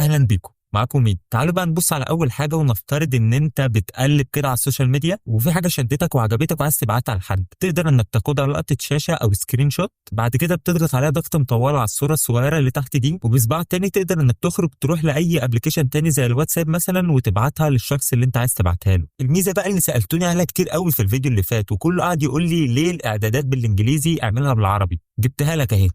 اهلا بيكم، معاكم مين؟ تعالوا بقى نبص على اول حاجه ونفترض ان انت بتقلب كده على السوشيال ميديا وفي حاجه شدتك وعجبتك وعايز تبعتها لحد. تقدر انك تاخدها لقطه شاشه او سكرين شوت، بعد كده بتضغط عليها ضغط مطوله على الصوره الصغيره اللي تحت دي، وبصبع تاني تقدر انك تخرج تروح لاي ابلكيشن تاني زي الواتساب مثلا وتبعتها للشخص اللي انت عايز تبعتها له. الميزه بقى اللي سالتوني عليها كتير قوي في الفيديو اللي فات وكله قاعد يقول لي ليه الاعدادات بالانجليزي اعملها بالعربي، جبتها لك اهي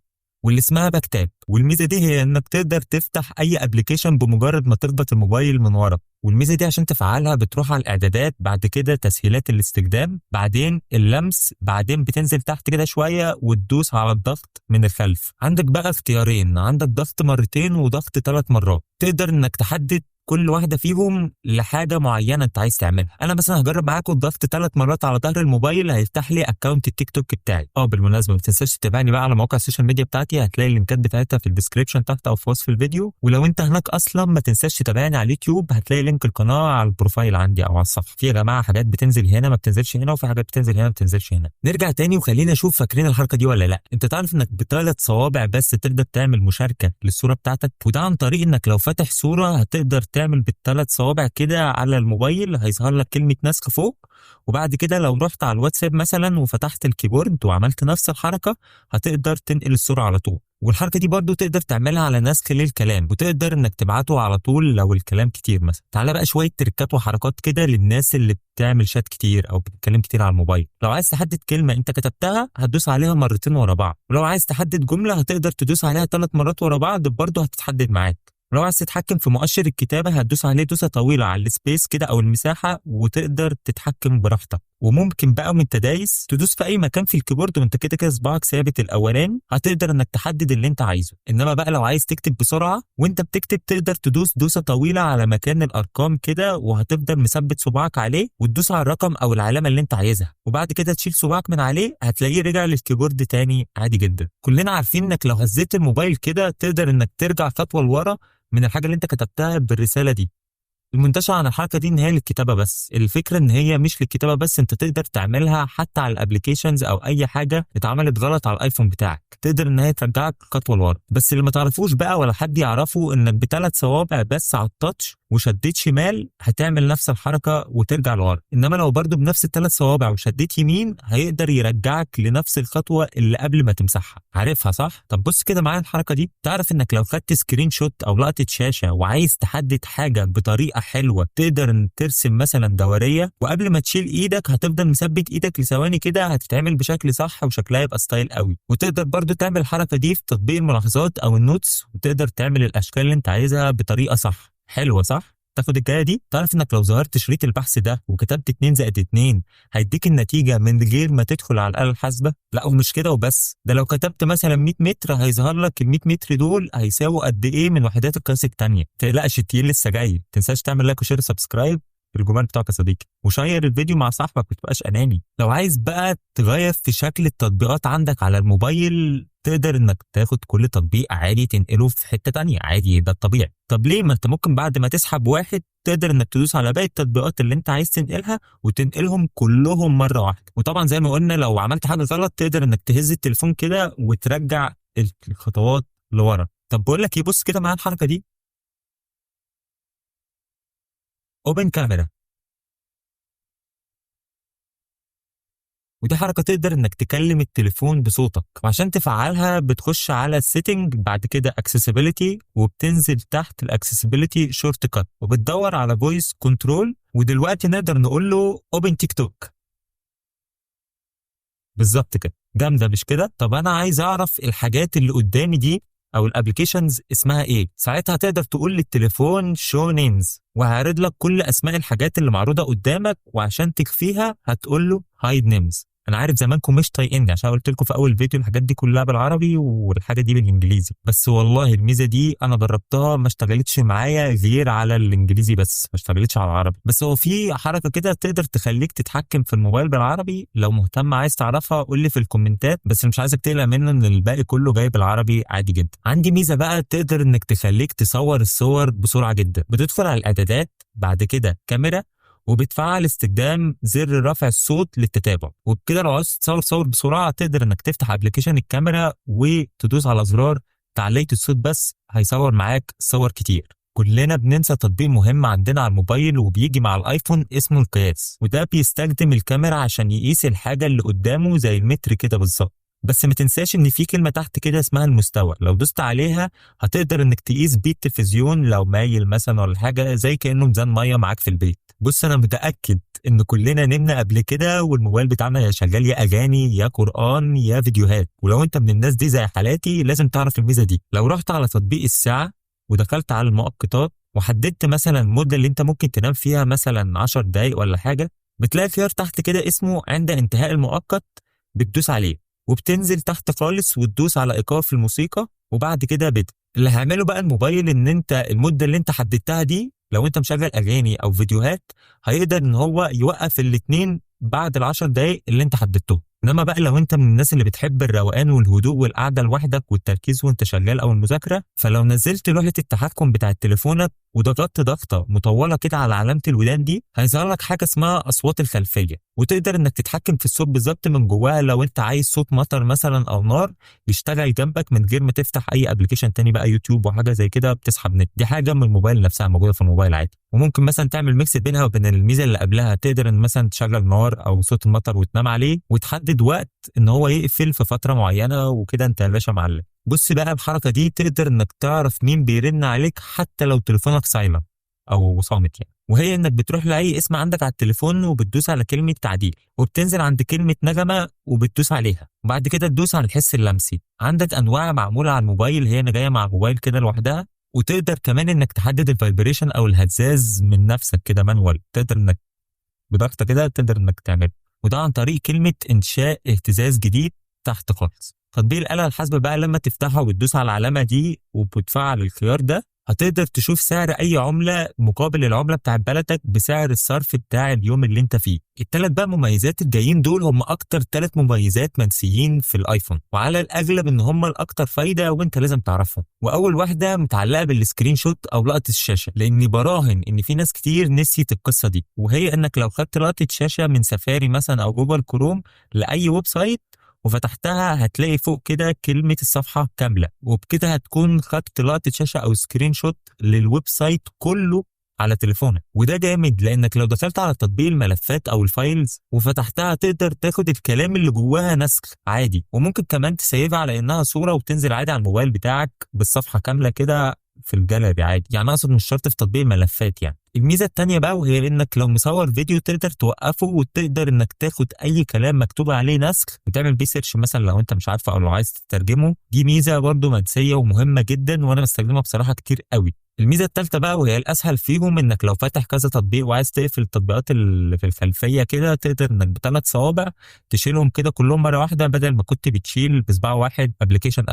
واللي اسمها باك تاب. والميزه دي هي انك تقدر تفتح اي ابلكيشن بمجرد ما تربط الموبايل من ورا. والميزه دي عشان تفعلها بتروح على الاعدادات، بعد كده تسهيلات الاستخدام، بعدين اللمس، بعدين بتنزل تحت كده شويه وتدوس على الضغط من الخلف. عندك بقى اختيارين، عندك ضغط مرتين وضغط 3 مرات. تقدر انك تحدد كل واحده فيهم لحاجه معينه انت عايز تعملها. انا مثلا هجرب معاكم الضغط 3 مرات على ظهر الموبايل، هيفتح لي اكونت التيك توك بتاعي. بالمناسبه ما تنساش تتابعني بقى على مواقع السوشيال ميديا بتاعتي، هتلاقي اللينكات بتاعتها في الديسكريبشن تحت او في وصف الفيديو. ولو انت هناك اصلا ما تنساش تتابعني على اليوتيوب، هتلاقي لينك القناه على البروفايل عندي او على الصفحه. في يا جماعه حاجات بتنزل هنا ما بتنزلش هنا، وفي حاجات بتنزل هنا ما بتنزلش هنا. نرجع تاني وخلينا نشوف فاكرين الحركه دي ولا لا. انت تعرف انك بثلاث صوابع بس تقدر تعمل مشاركه للصوره بتاعتك، وده عن طريق انك لو فاتح صوره هتقدر تعمل بالثلاث صوابع كده على الموبايل، هيظهر لك كلمه نسخ فوق. وبعد كده لو رحت على الواتساب مثلا وفتحت الكيبورد وعملت نفس الحركه هتقدر تنقل الصوره على طول. والحركه دي برضو تقدر تعملها على نسخ للكلام، وتقدر انك تبعته على طول لو الكلام كتير مثلا. تعالى بقى شويه تريكات وحركات كده للناس اللي بتعمل شات كتير او بتتكلم كتير على الموبايل. لو عايز تحدد كلمه انت كتبتها هتدوس عليها مرتين ورا بعض، ولو عايز تحدد جمله هتقدر تدوس عليها 3 مرات ورا بعض برضو هتتحدد معاك. لو عايز تتحكم في مؤشر الكتابة هتدوس عليه دوسة طويلة على السبيس كده أو المساحة وتقدر تتحكم براحتك. وممكن بقى وانت دايس تدوس في أي مكان في الكيبورد وانت كده كده صباعك ثابت الأولاني، هتقدر انك تحدد اللي انت عايزه. إنما بقى لو عايز تكتب بسرعة وانت بتكتب تقدر تدوس دوسة طويلة على مكان الأرقام كده وهتفضل مثبت صباعك عليه وتدوس على الرقم أو العلامة اللي انت عايزها، وبعد كده تشيل صباعك من عليه هتلاقيه رجع للكيبورد تاني عادي جدا. كلنا عارفين انك لو هزيت الموبايل كده تقدر انك ترجع خطوة لورا من الحاجه اللي انت كتبتها بالرساله دي. المنتشر عن الحركه دي ان هي للكتابه بس، الفكره ان هي مش للكتابه بس، انت تقدر تعملها حتى على الابلكيشنز او اي حاجه اتعملت غلط على الايفون بتاعك، تقدر ان هي ترجعك خطوه لورا. بس اللي ما تعرفوش بقى ولا حد يعرفه انك بثلاث صوابع بس على التاتش وشديت شمال هتعمل نفس الحركه وترجع لورا. انما لو برضو بنفس الثلاث صوابع وشديت يمين هيقدر يرجعك لنفس الخطوه اللي قبل ما تمسحها. عارفها صح؟ طب بص كده معايا الحركه دي. تعرف انك لو خدت سكرين شوت او لقطه شاشه وعايز تحدد حاجه بطريقه حلوه تقدر ان ترسم مثلا دوريه، وقبل ما تشيل ايدك هتفضل مثبت ايدك لثواني كده هتتعمل بشكل صح وشكلها يبقى ستايل قوي. وتقدر برضو تعمل الحركه دي في تطبيق الملاحظات او النوتس، وتقدر تعمل الاشكال اللي انت عايزها بطريقه صح. حلوه صح؟ تاخد الجايه دي. تعرف انك لو ظهرت شريط البحث ده وكتبت 2 زائد 2 هيديك النتيجه من غير ما تدخل على الاله الحاسبه؟ لا ومش كده وبس، ده لو كتبت مثلا 100 متر هيظهر لك ال 100 متر دول هيساووا قد ايه من وحدات القياس الثانيه. تقلقش التقيل لسه جاي. ما تنساش تعمل لايك وشير وسبسكرايب في الجمال بتاعك يا صديقي، وشير الفيديو مع صاحبك ما تبقاش اناني. لو عايز بقى تغير في شكل التطبيقات عندك على الموبايل تقدر انك تاخد كل تطبيق عادي تنقله في حته تانيه عادي، ده الطبيعي. طب ليه؟ ما انت ممكن بعد ما تسحب واحد تقدر انك تدوس على باقي التطبيقات اللي انت عايز تنقلها وتنقلهم كلهم مره واحده. وطبعا زي ما قلنا لو عملت حاجه غلط تقدر انك تهز التليفون كده وترجع الخطوات لورا. طب بقول لك ايه، بص كده معايا الحركه دي. اوبن كاميرا، ودي حركة تقدر انك تكلم التليفون بصوتك. وعشان تفعلها بتخش على السيتنج، بعد كده اكسسبيليتي، وبتنزل تحت الاكسسبيليتي شورت كات وبتدور على فويس كنترول، ودلوقتي نقدر نقول له اوبن تيك توك. بالظبط كده، جامدة مش كده؟ طب انا عايز اعرف الحاجات اللي قدامي دي او الابلكيشنز اسمها ايه. ساعتها تقدر تقول للتليفون شو نيمز وهيعرض لك كل اسماء الحاجات اللي معروضه قدامك، وعشان تخفيها هتقول له هايد نيمز. انا عارف زمانكم مش طايقني عشان قلت لكم في اول فيديو الحاجات دي كلها بالعربي والحاجه دي بالانجليزي، بس والله الميزه دي انا جربتها ما اشتغلتش معايا غير على الانجليزي بس، ما اشتغلتش على العربي. بس هو في حركه كده تقدر تخليك تتحكم في الموبايل بالعربي، لو مهتم عايز تعرفها قول لي في الكومنتات، بس مش عايزك تقلق منه ان الباقي كله جاي بالعربي عادي جدا. عندي ميزه بقى تقدر انك تخليك تصور الصور بسرعه جدا. بتدخل على الاعدادات، بعد كده كاميرا، وبتفعل استخدام زر رفع الصوت للتتابع. وبكده لو عايز تصور صور بسرعه تقدر انك تفتح ابلكيشن الكاميرا وتدوس على زرار تعليق الصوت بس هيصور معاك صور كتير. كلنا بننسى تطبيق مهم عندنا على الموبايل وبيجي مع الايفون، اسمه القياس، وده بيستخدم الكاميرا عشان يقيس الحاجة اللي قدامه زي المتر كده بالظبط. بس ما تنساش ان في كلمة تحت كده اسمها المستوى، لو دوست عليها هتقدر انك تقيس بيه التلفزيون لو مايل مثلا ولا حاجة، زي كأنه ميزان مية معاك في البيت. بص انا متأكد ان كلنا نمنا قبل كده والموبايل بتاعنا يا شغال يا اغاني يا قرآن يا فيديوهات، ولو انت من الناس دي زي حالاتي لازم تعرف الميزة دي. لو رحت على تطبيق الساعة ودخلت على المؤقتات وحددت مثلا المدة اللي انت ممكن تنام فيها مثلا 10 دقايق ولا حاجة، بتلاقي خيار تحت كده اسمه عند انتهاء المؤقت، بتدوس عليه وبتنزل تحت خالص وتدوس على ايقاف الموسيقى، وبعد كده بدء. اللي هيعمله بقى الموبايل ان انت المدة اللي انت حددتها دي لو انت مشغل اغاني او فيديوهات هيقدر ان هو يوقف الاتنين بعد العشر دقايق اللي انت حددتهم. انما بقى لو انت من الناس اللي بتحب الروقان والهدوء والقعده لوحدك والتركيز وانت شغال او المذاكره، فلو نزلت لوحه التحكم بتاعه تليفونك وضغطت ضغطه مطوله كده على علامه الودان دي، هيظهر لك حاجه اسمها اصوات الخلفيه، وتقدر انك تتحكم في الصوت بالظبط من جواها. لو انت عايز صوت مطر مثلا او نار يشتغل جنبك من غير ما تفتح اي ابلكيشن تاني بقى يوتيوب وحاجه زي كده بتسحب نت، دي حاجه من الموبايل نفسها موجوده في الموبايل عادي. وممكن مثلا تعمل ميكس بينها وبين الميزه اللي قبلها، تقدر ان مثلا تشغل نار او صوت المطر وتنام عليه، وتحدد وقت ان هو يقفل في فتره معينه، وكده انت يا باشا معلم. بص بقى الحركه دي تقدر انك تعرف مين بيرن عليك حتى لو تليفونك سايلنت او صامت يعني، وهي انك بتروح لاي اسم عندك على التليفون وبتدوس على كلمه تعديل، وبتنزل عند كلمه نغمه وبتدوس عليها، وبعد كده تدوس على الحس اللمسي. عندك انواع معموله على الموبايل، هي جايه مع الموبايل كده لوحدها، وتقدر كمان انك تحدد الفايبريشن او الهزاز من نفسك كده مانوال، تقدر انك بضغطه كده تقدر انك تعمله، وده عن طريق كلمه انشاء اهتزاز جديد تحت خالص. تطبيق الآلة الحاسبة بقى لما تفتحها وتدوس على العلامة دي وبتفعل الخيار ده، هتقدر تشوف سعر أي عملة مقابل العملة بتاع بلدك بسعر الصرف بتاع اليوم اللي انت فيه. التلات بقى مميزات الجايين دول هم أكتر 3 مميزات منسيين في الآيفون، وعلى الأغلب إن هم الأكتر فايدة وانت لازم تعرفهم. وأول واحدة متعلقة بالسكرين شوت أو لقطة الشاشة، لأني براهن إن في ناس كتير نسيت القصة دي، وهي إنك لو خدت لقطة شاشة من سفاري مثلا أو جوجل كروم لأي ويب سايت وفتحتها هتلاقي فوق كده كلمة الصفحة كاملة، وبكده هتكون خدت لقطة شاشة أو سكرين شوت للويب سايت كله على تليفونك. وده جامد لأنك لو دخلت على تطبيق الملفات أو الفايلز وفتحتها تقدر تاخد الكلام اللي جواها نسخ عادي، وممكن كمان تسيبها على إنها صورة وتنزل عادي على الموبايل بتاعك بالصفحة كاملة كده في الجاليري عادي، يعني اقصد مش شرط في تطبيق الملفات يعني. الميزه التانيه بقى وهي انك لو مصور فيديو تقدر توقفه وتقدر انك تاخد اي كلام مكتوب عليه نسخ وتعمل بيه سيرش مثلا لو انت مش عارفه او لو عايز تترجمه. دي ميزه برده منسيه ومهمه جدا وانا بستخدمها بصراحه كتير قوي. الميزه الثالثه بقى وهي الاسهل فيهم، انك لو فاتح كذا تطبيق وعايز تقفل التطبيقات اللي في الخلفيه كده، تقدر انك بثلاث صوابع تشيلهم كده كلهم مره واحده، بدل ما كنت بتشيل بصباع واحد ابلكيشن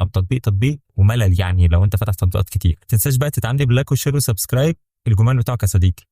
او تطبيق وملل يعني لو انت فاتح تطبيقات كتير. ما تنساش بقى تدعمني باللايك والشير وسبسكرايب. الجمال بتاعك يا صديقي.